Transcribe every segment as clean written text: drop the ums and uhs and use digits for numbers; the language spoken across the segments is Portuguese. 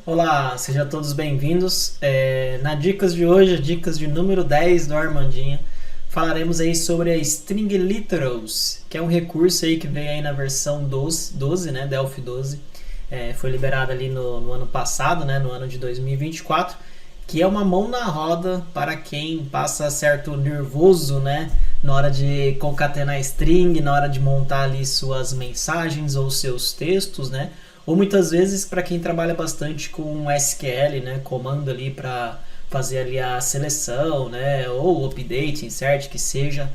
Olá, sejam todos bem-vindos. Na dicas de hoje, dicas de número 10 do Armandinho, falaremos aí sobre a String Literals, que é um recurso aí que veio aí na versão 12, né, Delphi 12. Foi liberado ali no ano passado, né, no ano de 2024, que é uma mão na roda para quem passa certo nervoso, né, na hora de concatenar string, na hora de montar ali suas mensagens ou seus textos, né, ou muitas vezes para quem trabalha bastante com SQL, né, comando ali para fazer ali a seleção, né, ou update, insert, que seja,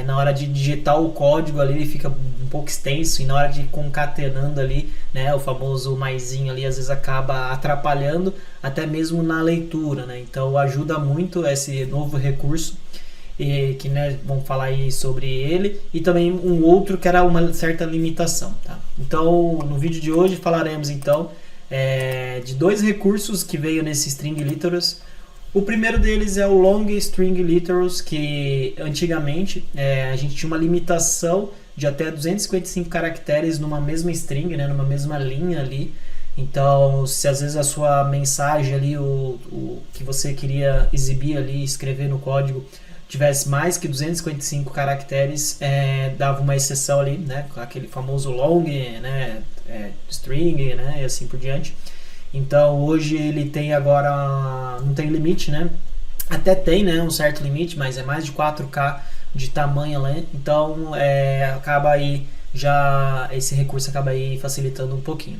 na hora de digitar o código ali ele fica um pouco extenso e na hora de ir concatenando ali, né, o famoso maisinho ali às vezes acaba atrapalhando até mesmo na leitura, né, então ajuda muito esse novo recurso que né, vamos falar aí sobre ele, e também um outro que era uma certa limitação. Tá? Então, no vídeo de hoje falaremos então de dois recursos que veio nesse String Literals. O primeiro deles é o Long String Literals, que antigamente a gente tinha uma limitação de até 255 caracteres numa mesma string, né, numa mesma linha ali. Então, se às vezes a sua mensagem ali, o que você queria exibir ali, escrever no código, tivesse mais que 255 caracteres, dava uma exceção ali, né, aquele famoso long, né, string, né, e assim por diante. Então hoje ele tem agora, não tem limite, né, até tem, né, um certo limite, mas é mais de 4K de tamanho, né, então acaba aí, já esse recurso acaba aí facilitando um pouquinho.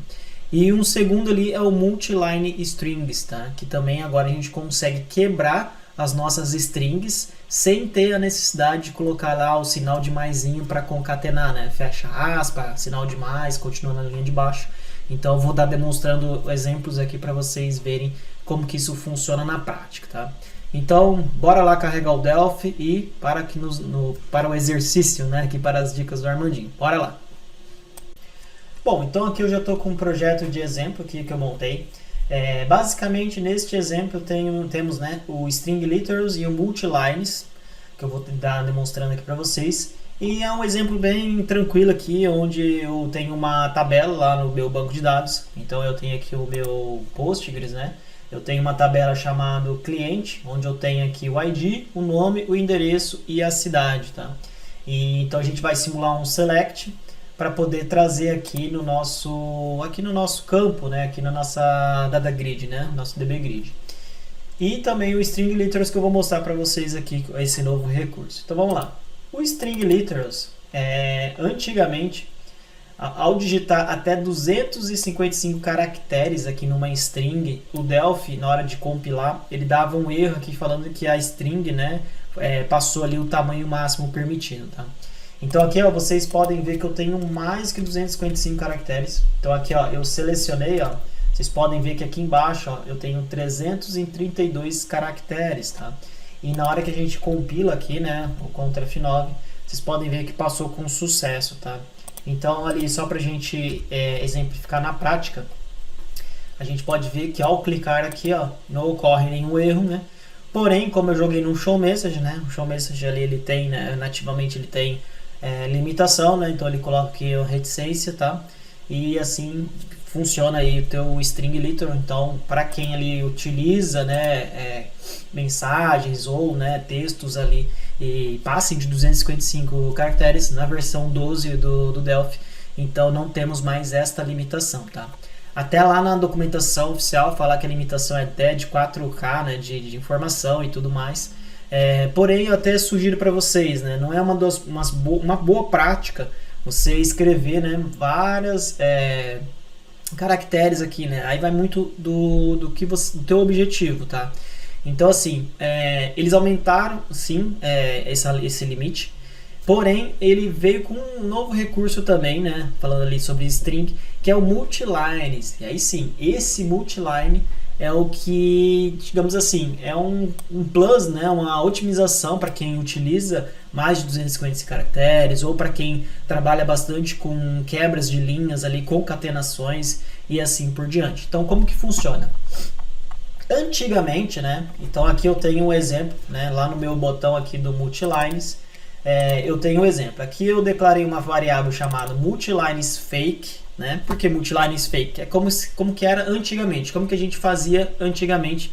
E um segundo ali é o multiline strings, tá, que também agora a gente consegue quebrar as nossas strings sem ter a necessidade de colocar lá o sinal de maisinho para concatenar, né? Fecha aspa, sinal de mais, continua na linha de baixo. Então eu vou estar demonstrando exemplos aqui para vocês verem como que isso funciona na prática, tá? Então, bora lá carregar o Delphi e para o exercício, né? Aqui para as dicas do Armandinho. Bora lá! Bom, então aqui eu já estou com um projeto de exemplo aqui que eu montei. Basicamente, neste exemplo temos né, o String Literals e o Multilines, que eu vou estar demonstrando aqui para vocês. E é um exemplo bem tranquilo aqui, onde eu tenho uma tabela lá no meu banco de dados. Então eu tenho aqui o meu Postgres, né? Eu tenho uma tabela chamada cliente, onde eu tenho aqui o ID, o nome, o endereço e a cidade, tá? Então a gente vai simular um select para poder trazer aqui no nosso campo, né, aqui na nossa data grid, né, nosso DB grid. E também o string literals que eu vou mostrar para vocês aqui, esse novo recurso. Então vamos lá. O string literals, antigamente, ao digitar até 255 caracteres aqui numa string, o Delphi, na hora de compilar, ele dava um erro aqui falando que a string, né, passou ali o tamanho máximo permitido, tá? Então aqui ó, vocês podem ver que eu tenho mais que 255 caracteres. Então aqui ó, eu selecionei, ó, vocês podem ver que aqui embaixo ó, eu tenho 332 caracteres, tá? E na hora que a gente compila aqui, né, o Ctrl F9, vocês podem ver que passou com sucesso, tá? Então ali só pra gente exemplificar na prática, a gente pode ver que ao clicar aqui ó, não ocorre nenhum erro, né? Porém, como eu joguei no show message, né, o show message ali ele tem, né, nativamente ele tem limitação, né? Então ele coloca aqui a reticência, tá? E assim funciona aí o teu string literal. Então, para quem ali utiliza, né, mensagens ou, né, textos ali e passem de 255 caracteres na versão 12 do Delphi, então não temos mais esta limitação, tá? Até lá na documentação oficial falar que a limitação é até de 4K, né, de informação e tudo mais. Porém, eu até sugiro para vocês, né, não é uma boa prática você escrever, né, várias caracteres aqui, né, aí vai muito do teu objetivo, tá? Então, assim, eles aumentaram, sim, esse limite, porém, ele veio com um novo recurso também, né, falando ali sobre string, que é o multilines. E aí sim, esse multiline é o que, digamos assim, é um plus, né, uma otimização para quem utiliza mais de 250 caracteres ou para quem trabalha bastante com quebras de linhas ali, concatenações e assim por diante. Então, como que funciona? Antigamente, né, então aqui eu tenho um exemplo, né, lá no meu botão aqui do multilines, eu tenho um exemplo. Aqui eu declarei uma variável chamada multilines fake, né? Porque multilines fake é como que era antigamente, como que a gente fazia antigamente,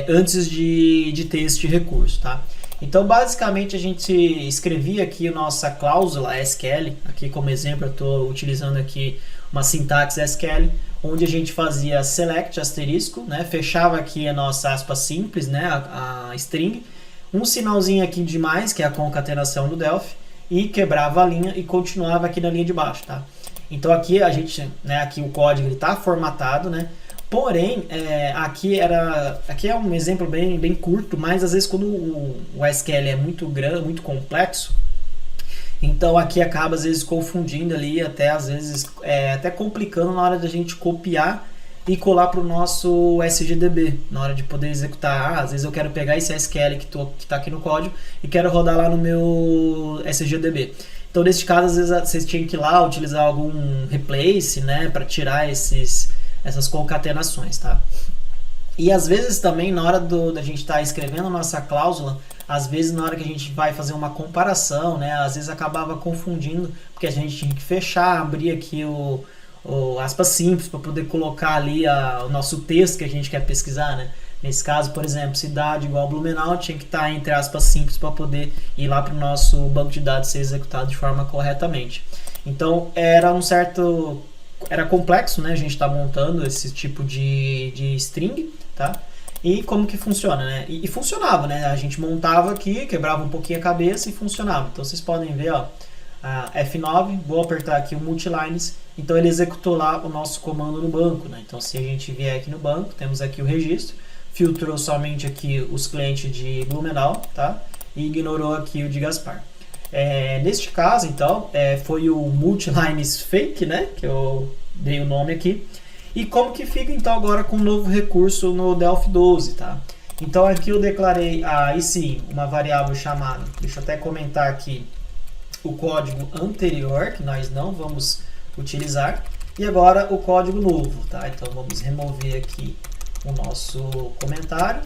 antes de ter este recurso, tá? Então, basicamente, a gente escrevia aqui a nossa cláusula SQL, aqui como exemplo eu estou utilizando aqui uma sintaxe SQL, onde a gente fazia select asterisco, né? Fechava aqui a nossa aspa simples, né? a string, um sinalzinho aqui de mais, que é a concatenação do Delphi, e quebrava a linha e continuava aqui na linha de baixo, tá? Então aqui a gente, né, aqui o código está formatado, né? Porém, aqui é um exemplo bem curto, mas às vezes quando o SQL é muito grande, muito complexo, então aqui acaba às vezes confundindo ali, até às vezes até complicando na hora da gente copiar e colar para o nosso SGDB, na hora de poder executar. Às vezes eu quero pegar esse SQL que está aqui no código e quero rodar lá no meu SGDB. Então, neste caso, às vezes vocês tinham que ir lá utilizar algum replace, né, para tirar essas concatenações, tá? E às vezes também, na hora da gente estar escrevendo a nossa cláusula, às vezes na hora que a gente vai fazer uma comparação, né, às vezes acabava confundindo, porque a gente tinha que fechar, abrir aqui o aspas simples para poder colocar ali o nosso texto que a gente quer pesquisar, né? Nesse caso, por exemplo, cidade igual Blumenau tinha que estar entre aspas simples para poder ir lá para o nosso banco de dados ser executado de forma corretamente. Então era complexo, né? A gente está montando esse tipo de string, tá? E como que funciona, né? E funcionava, né? A gente montava aqui, quebrava um pouquinho a cabeça e funcionava. Então vocês podem ver, ó, a F9, vou apertar aqui o multilines, então ele executou lá o nosso comando no banco, né? Então se a gente vier aqui no banco, temos aqui o registro, filtrou somente aqui os clientes de Blumenau, tá? E ignorou aqui o de Gaspar. Neste caso, então, foi o multilines fake, né? Que eu dei o nome aqui. E como que fica então agora com um novo recurso no Delphi 12, tá? Então aqui eu declarei aí sim uma variável chamada, deixa eu até comentar aqui o código anterior, que nós não vamos utilizar, e agora o código novo, tá? Então vamos remover aqui o nosso comentário.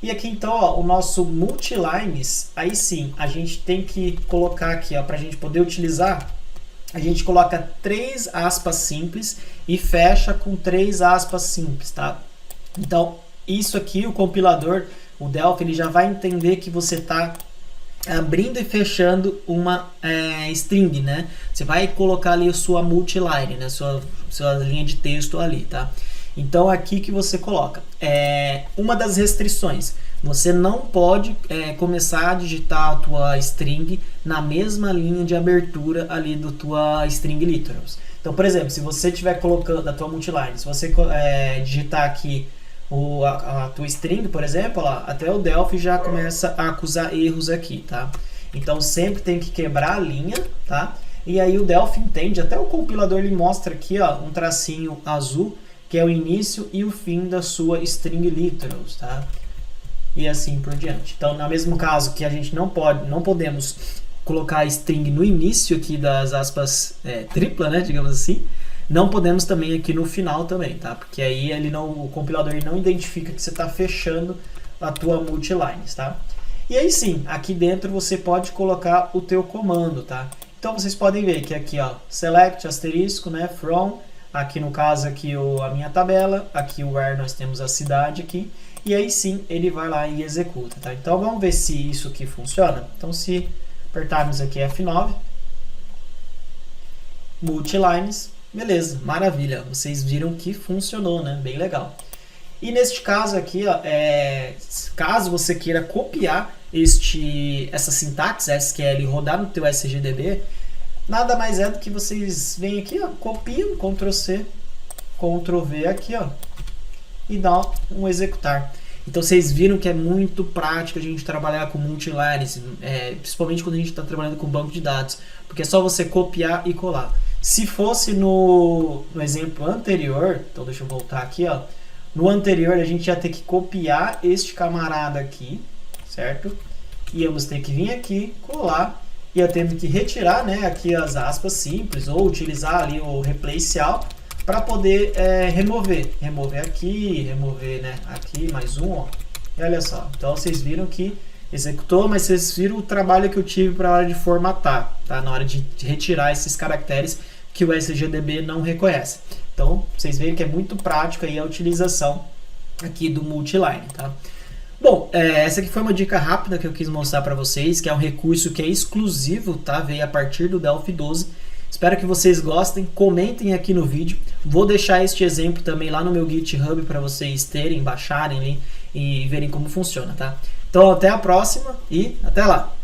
E aqui então, ó, o nosso multilines, aí sim, a gente tem que colocar aqui, ó, para a gente poder utilizar, a gente coloca 3 aspas simples e fecha com 3 aspas simples, tá? Então, isso aqui, o compilador, o Delphi, ele já vai entender que você está abrindo e fechando uma string, né? Você vai colocar ali a sua multiline, né? Sua linha de texto ali, tá? Então aqui que você coloca uma das restrições, você não pode começar a digitar a tua string na mesma linha de abertura ali do tua string literals. Então, por exemplo, se você estiver colocando a tua multiline, se você digitar aqui a tua string, por exemplo, ó, até o Delphi já começa a acusar erros aqui, tá? Então sempre tem que quebrar a linha, tá? E aí o Delphi entende, até o compilador ele mostra aqui, ó, um tracinho azul, que é o início e o fim da sua string literals, tá? E assim por diante. Então, no mesmo caso que a gente não podemos colocar a string no início aqui das aspas tripla, né, digamos assim, não podemos também aqui no final também, tá? Porque aí o compilador não identifica que você está fechando a tua multilines, tá? E aí sim, aqui dentro você pode colocar o teu comando, tá? Então vocês podem ver que aqui, ó, select asterisco, né, from, aqui no caso aqui a minha tabela, aqui o where nós temos a cidade aqui, e aí sim ele vai lá e executa, tá? Então vamos ver se isso aqui funciona. Então se apertarmos aqui F9, multilines, beleza, maravilha, vocês viram que funcionou, né? Bem legal. E neste caso aqui, ó, caso você queira copiar essa sintaxe SQL e rodar no teu SGDB, nada mais é do que vocês vêm aqui, ó, copiam, Ctrl+C, Ctrl+V aqui, ó, e dá um executar. Então vocês viram que é muito prático a gente trabalhar com multilines, principalmente quando a gente está trabalhando com banco de dados, porque é só você copiar e colar. Se fosse no exemplo anterior, então deixa eu voltar aqui, ó, no anterior a gente ia ter que copiar este camarada aqui, certo? Íamos ter que vir aqui, colar, ia ter que retirar, né, aqui as aspas simples, ou utilizar ali o replace all, para poder remover aqui, remover, né, aqui, mais um, ó. E olha só, então vocês viram que executou, mas vocês viram o trabalho que eu tive para a hora de formatar, tá? Na hora de retirar esses caracteres, que o SGDB não reconhece. Então, vocês veem que é muito prático aí a utilização aqui do multiline, tá? Bom, essa aqui foi uma dica rápida que eu quis mostrar para vocês, que é um recurso que é exclusivo, tá? Veio a partir do Delphi 12. Espero que vocês gostem, comentem aqui no vídeo. Vou deixar este exemplo também lá no meu GitHub para vocês terem, baixarem ali e verem como funciona, tá? Então, até a próxima e até lá!